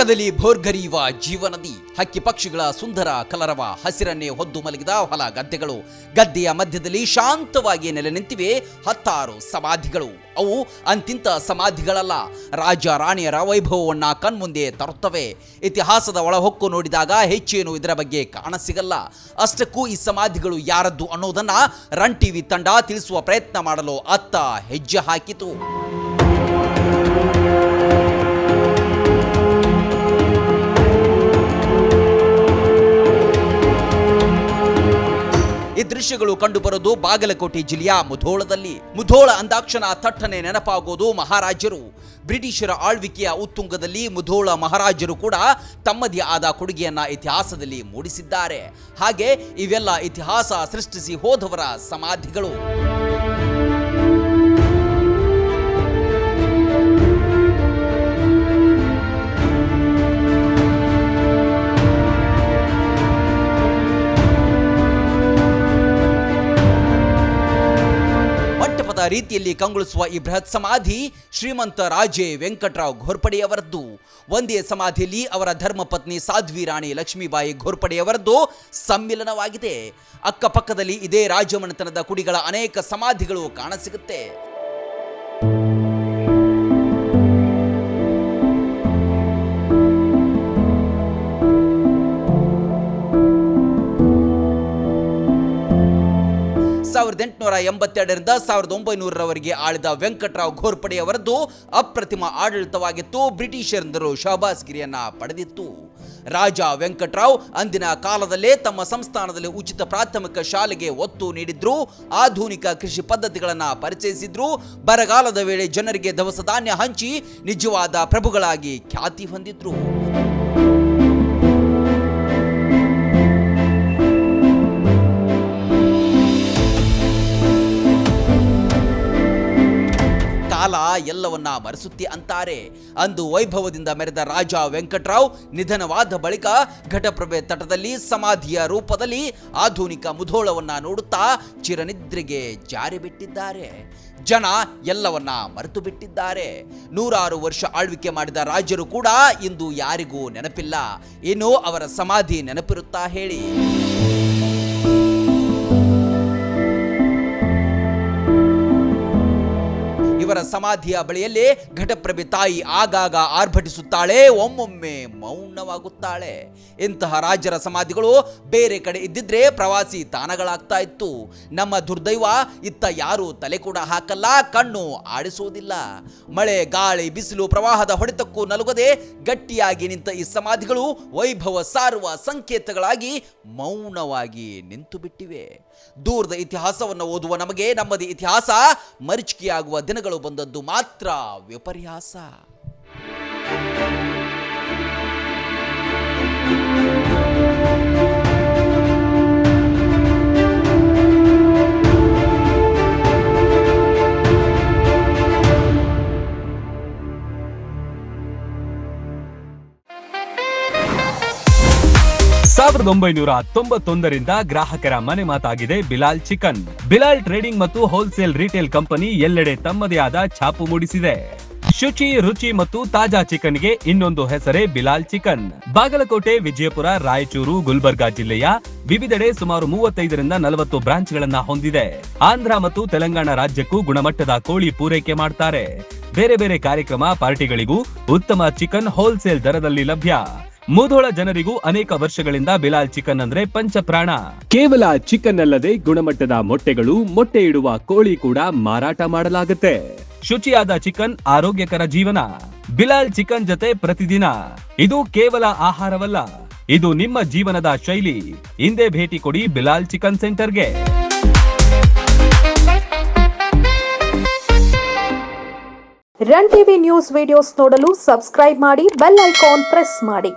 ಪಕ್ಕದಲ್ಲಿ ಭೋರ್ಗರಿಯುವ ಜೀವನದಿ, ಹಕ್ಕಿ ಪಕ್ಷಿಗಳ ಸುಂದರ ಕಲರವ, ಹಸಿರನ್ನೇ ಹೊದ್ದು ಮಲಗಿದ ಹೊಲ ಗದ್ದೆಗಳು, ಗದ್ದೆಯ ಮಧ್ಯದಲ್ಲಿ ಶಾಂತವಾಗಿ ನೆಲೆ ನಿಂತಿವೆ ಹತ್ತಾರು ಸಮಾಧಿಗಳು. ಅವು ಅಂತಿಂತ ಸಮಾಧಿಗಳಲ್ಲ, ರಾಜ ರಾಣಿಯರ ವೈಭವವನ್ನ ಕಣ್ಮುಂದೆ ತರುತ್ತವೆ. ಇತಿಹಾಸದ ಒಳಹೊಕ್ಕು ನೋಡಿದಾಗ ಹೆಚ್ಚೇನು ಇದರ ಬಗ್ಗೆ ಕಾಣಸಿಗಲ್ಲ. ಅಷ್ಟಕ್ಕೂ ಈ ಸಮಾಧಿಗಳು ಯಾರದ್ದು ಅನ್ನೋದನ್ನ ರನ್ ಟಿವಿ ತಂಡ ತಿಳಿಸುವ ಪ್ರಯತ್ನ ಮಾಡಲು ಅತ್ತ ಹೆಜ್ಜೆ ಹಾಕಿತು. ಈ ದೃಶ್ಯಗಳು ಕಂಡುಬರೋದು ಬಾಗಲಕೋಟೆ ಜಿಲ್ಲೆಯ ಮುಧೋಳದಲ್ಲಿ. ಮುಧೋಳ ಅಂದಾಕ್ಷಣ ಥಟ್ಟನೆ ನೆನಪಾಗೋದು ಮಹಾರಾಜರು. ಬ್ರಿಟಿಷರ ಆಳ್ವಿಕೆಯ ಉತ್ತುಂಗದಲ್ಲಿ ಮುಧೋಳ ಮಹಾರಾಜರು ಕೂಡ ತಮ್ಮದೇ ಆದ ಕೊಡುಗೆಯನ್ನ ಇತಿಹಾಸದಲ್ಲಿ ಮೂಡಿಸಿದ್ದಾರೆ. ಹಾಗೆ ಇವೆಲ್ಲ ಇತಿಹಾಸ ಸೃಷ್ಟಿಸಿ ಹೋದವರ ಸಮಾಧಿಗಳು. ರೀತಿಯಲ್ಲಿ ಕಂಗೊಳಿಸುವ ಈ ಬೃಹತ್ ಸಮಾಧಿ ಶ್ರೀಮಂತ ರಾಜೆ ವೆಂಕಟರಾವ್ ಘೋರ್ಪಡೆಯವರದ್ದು. ಒಂದೇ ಸಮಾಧಿಯಲ್ಲಿ ಅವರ ಧರ್ಮಪತ್ನಿ ಸಾಧ್ವಿ ರಾಣಿ ಲಕ್ಷ್ಮೀಬಾಯಿ ಘೋರ್ಪಡೆಯವರದ್ದು ಸಮ್ಮಿಲನವಾಗಿದೆ. ಅಕ್ಕಪಕ್ಕದಲ್ಲಿ ಇದೇ ರಾಜಮನೆತನದ ಕುಡಿಗಳ ಅನೇಕ ಸಮಾಧಿಗಳು ಕಾಣಸಿಗುತ್ತೆ. ಸಾವಿರದ 1882ರಿಂದ 1900ರವರೆಗೆ ಆಳಿದ ವೆಂಕಟರಾವ್ ಘೋರ್ಪಡೆಯವರದ್ದು ಅಪ್ರತಿಮ ಆಡಳಿತವಾಗಿತ್ತು. ಬ್ರಿಟಿಷರಿಂದರು ಶಹಬಾಸ್ಗಿರಿಯನ್ನ ಪಡೆದಿತ್ತು. ರಾಜ ವೆಂಕಟರಾವ್ ಅಂದಿನ ಕಾಲದಲ್ಲೇ ತಮ್ಮ ಸಂಸ್ಥಾನದಲ್ಲಿ ಉಚಿತ ಪ್ರಾಥಮಿಕ ಶಾಲೆಗೆ ಒತ್ತು ನೀಡಿದ್ರು. ಆಧುನಿಕ ಕೃಷಿ ಪದ್ಧತಿಗಳನ್ನು ಪರಿಚಯಿಸಿದ್ರು. ಬರಗಾಲದ ವೇಳೆ ಜನರಿಗೆ ದವಸ ಧಾನ್ಯ ಹಂಚಿ ನಿಜವಾದ ಪ್ರಭುಗಳಾಗಿ ಖ್ಯಾತಿ ಹೊಂದಿದ್ರು. ಕಾಲ ಎಲ್ಲವನ್ನ ಮರೆಸುತ್ತೆ ಅಂತಾರೆ. ಅಂದು ವೈಭವದಿಂದ ಮೆರೆದ ರಾಜ ವೆಂಕಟರಾವ್ ನಿಧನವಾದ ಬಳಿಕ ಘಟಪ್ರಭೆ ತಟದಲ್ಲಿ ಸಮಾಧಿಯ ರೂಪದಲ್ಲಿ ಆಧುನಿಕ ಮುಧೋಳವನ್ನ ನೋಡುತ್ತಾ ಚಿರನಿದ್ರೆಗೆ ಜಾರಿ ಬಿಟ್ಟಿದ್ದಾರೆ. ಜನ ಎಲ್ಲವನ್ನ ಮರೆತು ಬಿಟ್ಟಿದ್ದಾರೆ. 100 ವರ್ಷ ಆಳ್ವಿಕೆ ಮಾಡಿದ ರಾಜರು ಕೂಡ ಇಂದು ಯಾರಿಗೂ ನೆನಪಿಲ್ಲ. ಇನ್ನು ಅವರ ಸಮಾಧಿ ನೆನಪಿರುತ್ತಾ ಹೇಳಿ? ಇವರ ಸಮಾಧಿಯ ಬಳಿಯಲ್ಲೇ ಘಟಪ್ರಭೆ ತಾಯಿ ಆಗಾಗ ಆರ್ಭಟಿಸುತ್ತಾಳೆ, ಒಮ್ಮೊಮ್ಮೆ ಮೌನವಾಗುತ್ತಾಳೆ. ಇಂತಹ ರಾಜರ ಸಮಾಧಿಗಳು ಬೇರೆ ಕಡೆ ಇದ್ದಿದ್ರೆ ಪ್ರವಾಸಿ ತಾಣಗಳಾಗ್ತಾ ಇತ್ತು. ನಮ್ಮ ದುರ್ದೈವ, ಇತ್ತ ಯಾರು ತಲೆ ಕೂಡ ಹಾಕಲ್ಲ, ಕಣ್ಣು ಆಡಿಸುವುದಿಲ್ಲ. ಮಳೆ, ಗಾಳಿ, ಬಿಸಿಲು, ಪ್ರವಾಹದ ಹೊಡೆತಕ್ಕೂ ನಲುಗದೆ ಗಟ್ಟಿಯಾಗಿ ನಿಂತ ಈ ಸಮಾಧಿಗಳು ವೈಭವ ಸಾರುವ ಸಂಕೇತಗಳಾಗಿ ಮೌನವಾಗಿ ನಿಂತು ಬಿಟ್ಟಿವೆ. ದೂರದ ಇತಿಹಾಸವನ್ನು ಓದುವ ನಮಗೆ ನಮ್ಮದೇ ಇತಿಹಾಸ ಮರೀಚಿಕೆಯಾಗುವ ದಿನಗಳು ಬಂದದ್ದು ಮಾತ್ರ ವಿಪರ್ಯಾಸ. ಸಾವಿರದ 1991ರಿಂದ ಗ್ರಾಹಕರ ಮನೆ ಮಾತಾಗಿದೆ ಬಿಲಾಲ್ ಚಿಕನ್. ಬಿಲಾಲ್ ಟ್ರೇಡಿಂಗ್ ಮತ್ತು ಹೋಲ್ಸೇಲ್ ರಿಟೇಲ್ ಕಂಪನಿ ಎಲ್ಲೆಡೆ ತಮ್ಮದೇ ಆದ ಛಾಪು ಮೂಡಿಸಿದೆ. ಶುಚಿ, ರುಚಿ ಮತ್ತು ತಾಜಾ ಚಿಕನ್ಗೆ ಇನ್ನೊಂದು ಹೆಸರೇ ಬಿಲಾಲ್ ಚಿಕನ್. ಬಾಗಲಕೋಟೆ, ವಿಜಯಪುರ, ರಾಯಚೂರು, ಗುಲ್ಬರ್ಗಾ ಜಿಲ್ಲೆಯ ವಿವಿಧೆಡೆ ಸುಮಾರು 35ರಿಂದ 40 ಬ್ರಾಂಚ್ಗಳನ್ನ ಹೊಂದಿದೆ. ಆಂಧ್ರ ಮತ್ತು ತೆಲಂಗಾಣ ರಾಜ್ಯಕ್ಕೂ ಗುಣಮಟ್ಟದ ಕೋಳಿ ಪೂರೈಕೆ ಮಾಡ್ತಾರೆ. ಬೇರೆ ಬೇರೆ ಕಾರ್ಯಕ್ರಮ, ಪಾರ್ಟಿಗಳಿಗೂ ಉತ್ತಮ ಚಿಕನ್ ಹೋಲ್ಸೇಲ್ ದರದಲ್ಲಿ ಲಭ್ಯ. ಮುಧೋಳ ಜನರಿಗೂ ಅನೇಕ ವರ್ಷಗಳಿಂದ ಬಿಲಾಲ್ ಚಿಕನ್ ಅಂದ್ರೆ ಪಂಚಪ್ರಾಣ. ಕೇವಲ ಚಿಕನ್ ಅಲ್ಲದೆ ಗುಣಮಟ್ಟದ ಮೊಟ್ಟೆಗಳು, ಮೊಟ್ಟೆ ಇಡುವ ಕೋಳಿ ಕೂಡ ಮಾರಾಟ ಮಾಡಲಾಗುತ್ತೆ. ಶುಚಿಯಾದ ಚಿಕನ್, ಆರೋಗ್ಯಕರ ಜೀವನ. ಬಿಲಾಲ್ ಚಿಕನ್ ಜೊತೆ ಪ್ರತಿದಿನ. ಇದು ಕೇವಲ ಆಹಾರವಲ್ಲ, ಇದು ನಿಮ್ಮ ಜೀವನದ ಶೈಲಿ. ಹಿಂದೆ ಭೇಟಿ ಕೊಡಿ ಬಿಲಾಲ್ ಚಿಕನ್ ಸೆಂಟರ್ಗೆ. ರನ್ ಟಿವಿ ನ್ಯೂಸ್ ವಿಡಿಯೋಸ್ ನೋಡಲು ಸಬ್ಸ್ಕ್ರೈಬ್ ಮಾಡಿ, ಬೆಲ್ ಐಕಾನ್ ಪ್ರೆಸ್ ಮಾಡಿ.